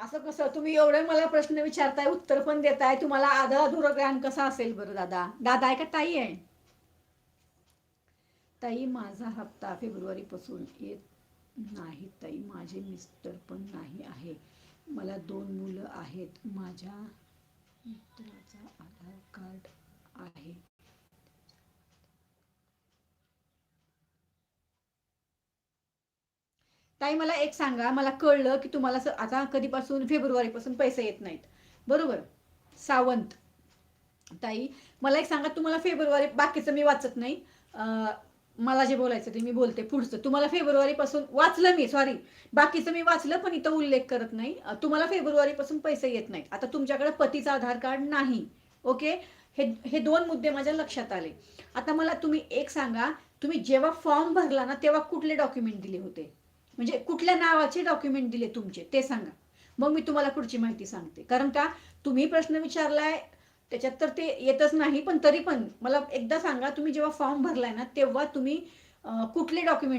असं कसं? तुम्ही एवढे मला प्रश्न विचारताय, उत्तर पण देताय, तुम्हाला आधा अधुरं ज्ञान कसं असेल बरं दादा? दादा आहे का ताई आहे? ताई माझा हप्ता फेब्रुवारीपासून येत नाही ताई, माझे मिस्टर पण नाही आहे, मला 2 मुलं आहेत, माझ्या मित्राचा आधार कार्ड आहे. ताई मला एक सांगा, मला कळलं की तुम्हाला आता कधीपासून, फेब्रुवारीपासून पैसे येत नाहीत, बरोबर? सावंत ताई, मला एक सांगा, तुम्हाला फेब्रुवारी, बाकीचं मी वाचत नाही, मला जे बोलायचं ते मी बोलते पुढचं. तुम्हाला फेब्रुवारी पासून वाचलं मी, सॉरी, बाकीचं मी वाचलं पण इथं उल्लेख करत नाही. तुम्हाला फेब्रुवारी पासून पैसे येत नाहीत. आता तुमच्याकडे पतीचं आधार कार्ड नाही, ओके? हे 2 मुद्दे माझ्या लक्षात आले. आता मला तुम्ही एक सांगा, तुम्ही जेव्हा फॉर्म भरला ना तेव्हा कुठले डॉक्युमेंट दिले होते? म्हणजे कुठल्या नावाचे डॉक्युमेंट दिले तुमचे ते सांगा, मग मी तुम्हाला पुढची माहिती सांगते. कारण का, तुम्ही प्रश्न विचारलाय त्याच्यात तर ते येतच नाही, पण तरी पण मला एकदा सांगा, तुम्ही जेव्हा फॉर्म भरलाय ना तेव्हा तुम्ही कुठले डॉक्युमेंट